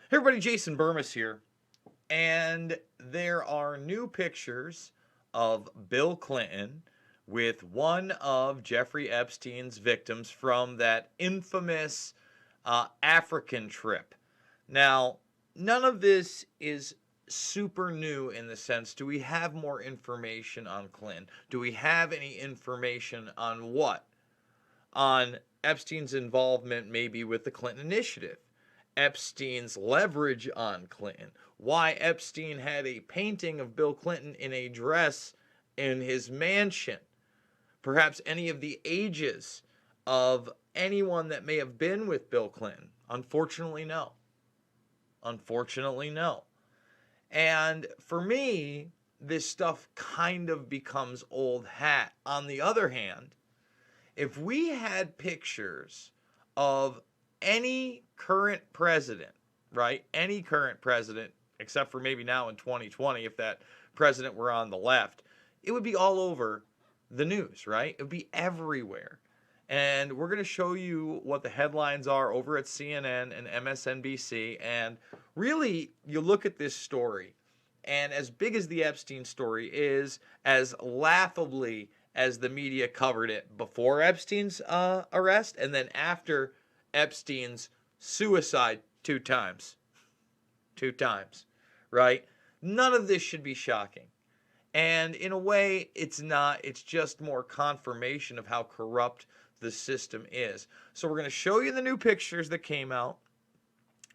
Hey everybody, Jason Burmis here, and there are new pictures of Bill Clinton with one of Jeffrey Epstein's victims from that infamous African trip. Now, none of this is super new in the sense, do we have more information on Clinton? Do we have any information on what? On Epstein's involvement maybe with the Clinton Initiative, Epstein's leverage on Clinton, why Epstein had a painting of Bill Clinton in a dress in his mansion, perhaps any of the ages of anyone that may have been with Bill Clinton. Unfortunately, no. Unfortunately, no. And for me, this stuff kind of becomes old hat. On the other hand, if we had pictures of any current president, right? Any current president, except for maybe now in 2020, if that president were on the left, it would be all over the news, right? It would be everywhere. And we're going to show you what the headlines are over at CNN and MSNBC. And really, you look at this story, and as big as the Epstein story is, as laughably as the media covered it before Epstein's arrest and then after Epstein's suicide two times, right? None of this should be shocking. And in a way, it's not. It's just more confirmation of how corrupt the system is. So we're going to show you the new pictures that came out,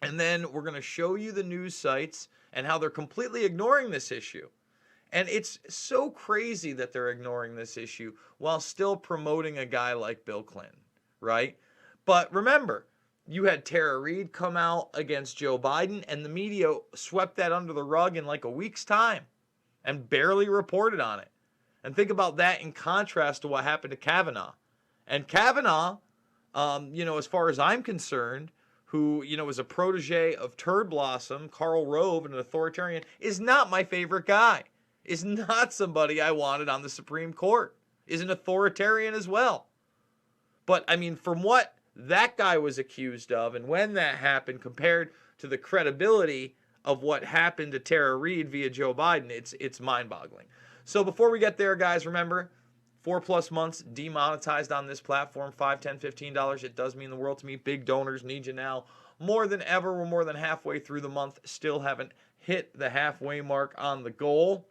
and then we're going to show you the news sites and how they're completely ignoring this issue. And it's so crazy that they're ignoring this issue while still promoting a guy like Bill Clinton, right? But remember, you had Tara Reade come out against Joe Biden, and the media swept that under the rug in like a week's time and barely reported on it. And think about that in contrast to what happened to Kavanaugh. And Kavanaugh, as far as I'm concerned, who, is a protege of Turd Blossom, Karl Rove, and an authoritarian, is not my favorite guy. Is not somebody I wanted on the Supreme Court, is an authoritarian as well. But, I mean, from what that guy was accused of and when that happened compared to the credibility of what happened to Tara Reade via Joe Biden, it's mind-boggling. So before we get there, guys, remember, 4+ months demonetized on this platform, $5, $10, $15. It does mean the world to me. Big donors need you now more than ever. We're more than halfway through the month, still haven't hit the halfway mark on the goal.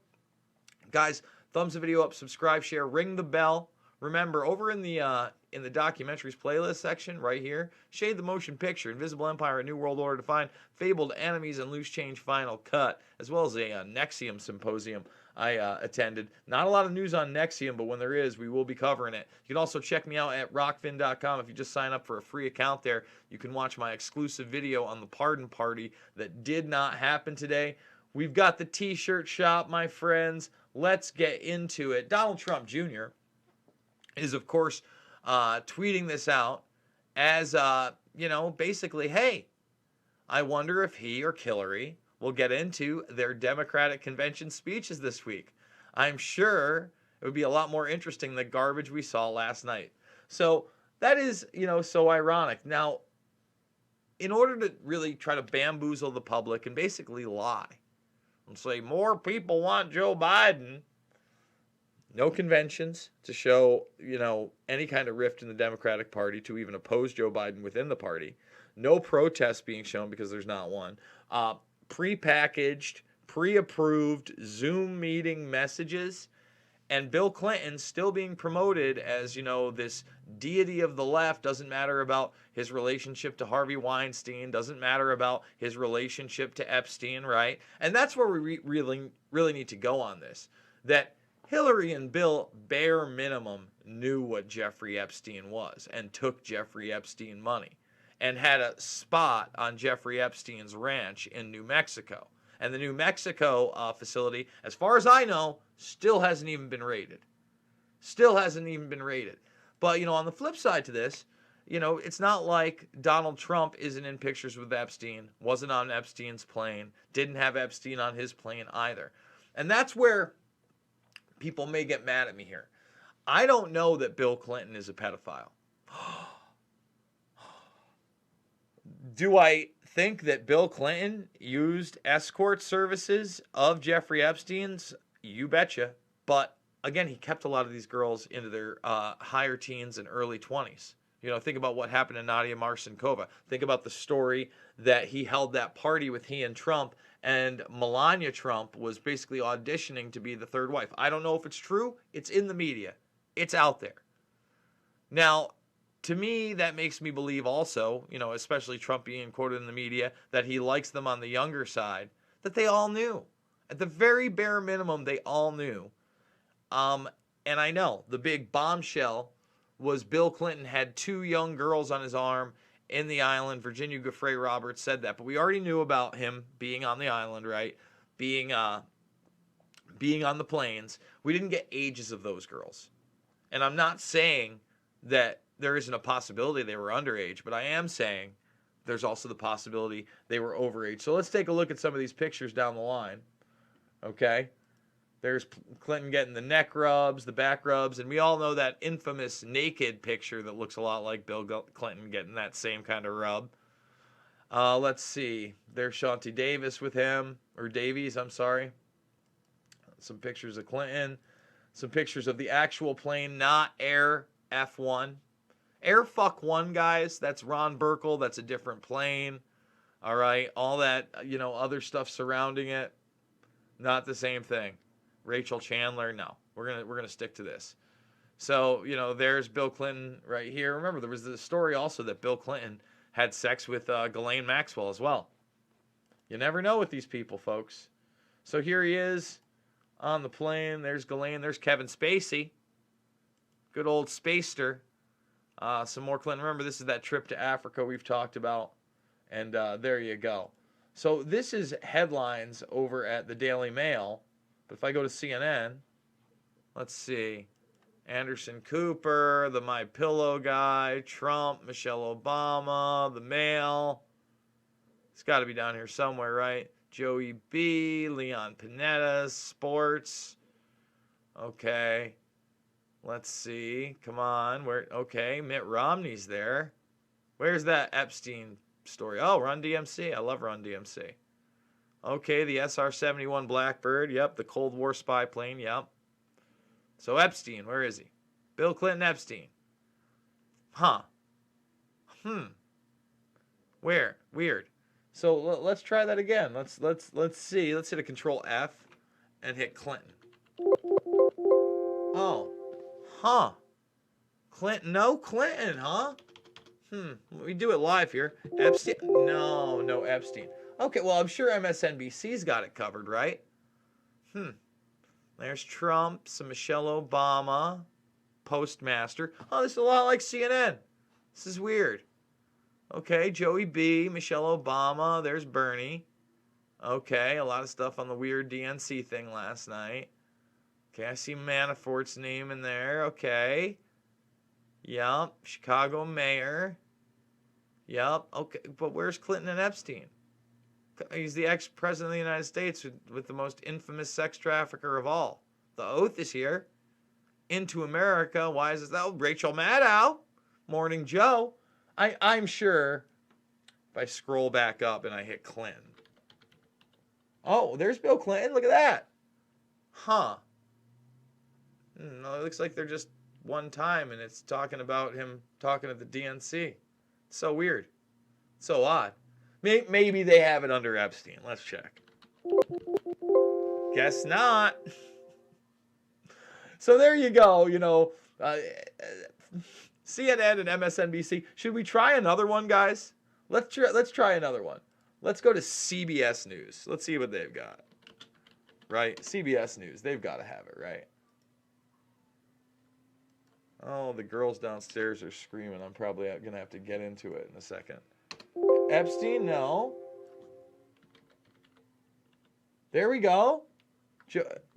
Guys, thumbs the video up, subscribe, share, ring the bell. Remember, over in the documentaries playlist section right here, Shade the Motion Picture, Invisible Empire, A New World Order Defined, Fabled Enemies, and Loose Change Final Cut, as well as a NXIVM symposium I attended. Not a lot of news on NXIVM, but when there is, we will be covering it. You can also check me out at rockfin.com. If you just sign up for a free account there, you can watch my exclusive video on the pardon party that did not happen today. We've got the t-shirt shop, my friends. Let's get into it. Donald Trump Jr. is, of course, tweeting this out as, basically, hey, I wonder if he or Hillary will get into their Democratic convention speeches this week. I'm sure it would be a lot more interesting than the garbage we saw last night. So that is, so ironic. Now, in order to really try to bamboozle the public and basically lie and say more people want Joe Biden, no conventions to show, any kind of rift in the Democratic Party to even oppose Joe Biden within the party. No protests being shown because there's not one. Pre-packaged, pre-approved Zoom meeting messages. And Bill Clinton still being promoted as, this deity of the left. Doesn't matter about his relationship to Harvey Weinstein. Doesn't matter about his relationship to Epstein, right? And that's where we really need to go on this. That Hillary and Bill, bare minimum, knew what Jeffrey Epstein was and took Jeffrey Epstein money and had a spot on Jeffrey Epstein's ranch in New Mexico. And the New Mexico facility, as far as I know, still hasn't even been raided. Still hasn't even been raided. But, on the flip side to this, it's not like Donald Trump isn't in pictures with Epstein, wasn't on Epstein's plane, didn't have Epstein on his plane either. And that's where people may get mad at me here. I don't know that Bill Clinton is a pedophile. Do I think that Bill Clinton used escort services of Jeffrey Epstein's? You betcha. But again, he kept a lot of these girls into their higher teens and early 20s. You know, think about what happened to Nadia Marcinkova. Think about the story that he held that party with he and Trump, and Melania Trump was basically auditioning to be the third wife. I don't know if it's true. It's in the media. It's out there. Now, to me, that makes me believe also, you know, especially Trump being quoted in the media, that he likes them on the younger side, that they all knew. At the very bare minimum, they all knew. And I know the big bombshell was Bill Clinton had 2 young girls on his arm in the island. Virginia Giuffre Roberts said that, but we already knew about him being on the island, right? Being on the plains. We didn't get ages of those girls. And I'm not saying that there isn't a possibility they were underage, but I am saying there's also the possibility they were overage. So let's take a look at some of these pictures down the line. Okay? There's Clinton getting the neck rubs, the back rubs, and we all know that infamous naked picture that looks a lot like Bill Clinton getting that same kind of rub. Let's see. There's Shanti Davis with him, or Davies, I'm sorry. Some pictures of Clinton. Some pictures of the actual plane, not Air F1. Air Fuck 1, guys, that's Ron Burkle. That's a different plane. All right, all that, you know, other stuff surrounding it, not the same thing. Rachel Chandler, no. We're gonna stick to this. So, you know, there's Bill Clinton right here. Remember, there was the story also that Bill Clinton had sex with Ghislaine Maxwell as well. You never know with these people, folks. So here he is on the plane. There's Ghislaine. There's Kevin Spacey. Good old Spacester. Some more Clinton. Remember, this is that trip to Africa we've talked about. And there you go. So this is headlines over at the Daily Mail. But if I go to CNN, let's see. Anderson Cooper, the My Pillow guy, Trump, Michelle Obama, the Mail. It's got to be down here somewhere, right? Joey B, Leon Panetta, sports. Okay. Let's see. Come on. Where? Okay, Mitt Romney's there. Where's that Epstein story? Oh, Run DMC. I love Run DMC. Okay, the SR-71 Blackbird. Yep, the Cold War spy plane. Yep. So Epstein, where is he? Bill Clinton Epstein. Huh. Where? Weird. So let's try that again. Let's see. Let's hit a Control F and hit Clinton. Oh. Huh. Clinton. No Clinton, huh? We do it live here. Epstein. No Epstein. Okay, well, I'm sure MSNBC's got it covered, right? There's Trump, some Michelle Obama, Postmaster. Oh, this is a lot like CNN. This is weird. Okay, Joey B, Michelle Obama. There's Bernie. Okay, a lot of stuff on the weird DNC thing last night. Okay, I see Manafort's name in there. Okay. Yup, Chicago mayor. Yup, okay, but where's Clinton and Epstein? He's the ex-president of the United States with the most infamous sex trafficker of all. The oath is here. Into America. Why is this? Oh, Rachel Maddow. Morning Joe. I'm sure if I scroll back up and I hit Clinton. Oh, there's Bill Clinton. Look at that. Huh. No, it looks like they're just one time and it's talking about him talking at the DNC. So weird. So odd. Maybe they have it under Epstein. Let's check. Guess not. So there you go. You know, CNN and MSNBC. Should we try another one, guys? Let's try another one. Let's go to CBS News. Let's see what they've got. Right? CBS News. They've got to have it, right? Oh, the girls downstairs are screaming. I'm probably going to have to get into it in a second. Epstein, no. There we go.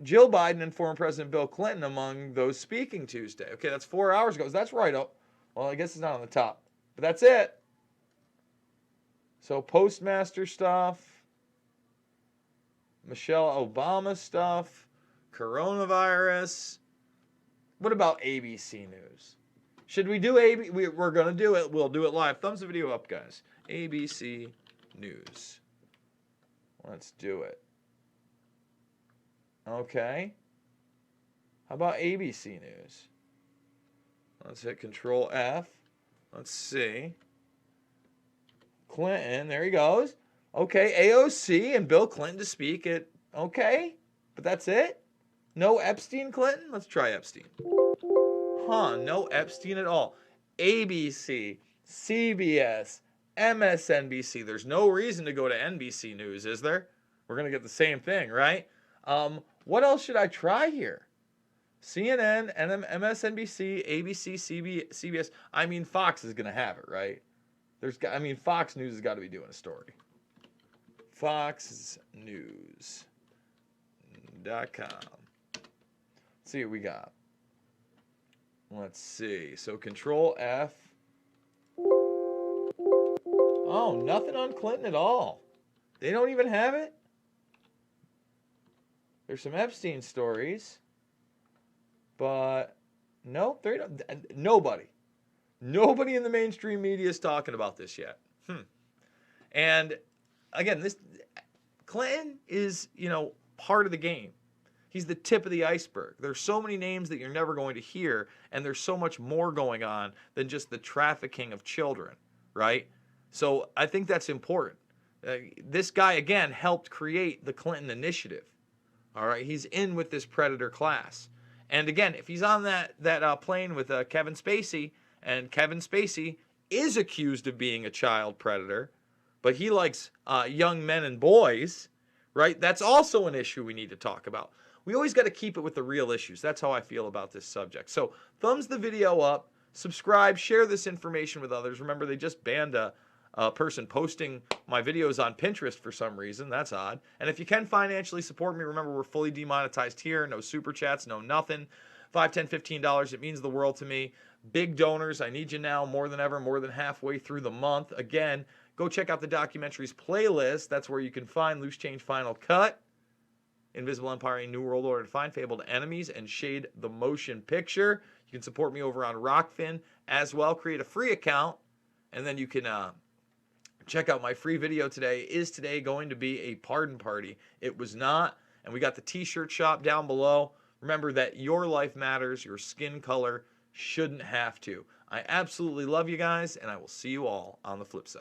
Jill Biden and former President Bill Clinton among those speaking Tuesday. Okay, that's 4 hours ago. That's right up. Well, I guess it's not on the top. But that's it. So Postmaster stuff. Michelle Obama stuff. Coronavirus. What about ABC News? Should we do ABC? We're going to do it. We'll do it live. Thumbs the video up, guys. ABC News. Let's do it. Okay. How about ABC News? Let's hit Control F. Let's see. Clinton, there he goes. Okay, AOC and Bill Clinton to speak at, okay, but that's it? No Epstein Clinton? Let's try Epstein. Huh, no Epstein at all. ABC, CBS, MSNBC. There's no reason to go to NBC News, is there? We're going to get the same thing, right? What else should I try here? CNN, MSNBC, ABC, CBS. I mean, Fox is going to have it, right? Fox News has got to be doing a story. FoxNews.com. Let's see what we got. Let's see. So Control F. Oh, nothing on Clinton at all. They don't even have it? There's some Epstein stories. But nope, they don't. Nobody in the mainstream media is talking about this yet. And again, this Clinton is, part of the game. He's the tip of the iceberg. There's so many names that you're never going to hear, and there's so much more going on than just the trafficking of children, right? So I think that's important. This guy, again, helped create the Clinton Initiative. All right, he's in with this predator class. And again, if he's on that plane with Kevin Spacey, and Kevin Spacey is accused of being a child predator, but he likes young men and boys, right? That's also an issue we need to talk about. We always got to keep it with the real issues. That's how I feel about this subject. So thumbs the video up, subscribe, share this information with others. Remember, they just banned a person posting my videos on Pinterest for some reason. That's odd. And if you can financially support me, remember, we're fully demonetized here. No super chats, no nothing. $5, $10, $15, it means the world to me. Big donors, I need you now more than ever, more than halfway through the month. Again, go check out the documentaries playlist. That's where you can find Loose Change Final Cut, Invisible Empire, A New World Order, Find Fabled Enemies, and Shade the Motion Picture. You can support me over on Rockfin as well. Create a free account, and then you can check out my free video today. Is today going to be a pardon party? It was not. And we got the t-shirt shop down below. Remember that your life matters. Your skin color shouldn't have to. I absolutely love you guys, and I will see you all on the flip side.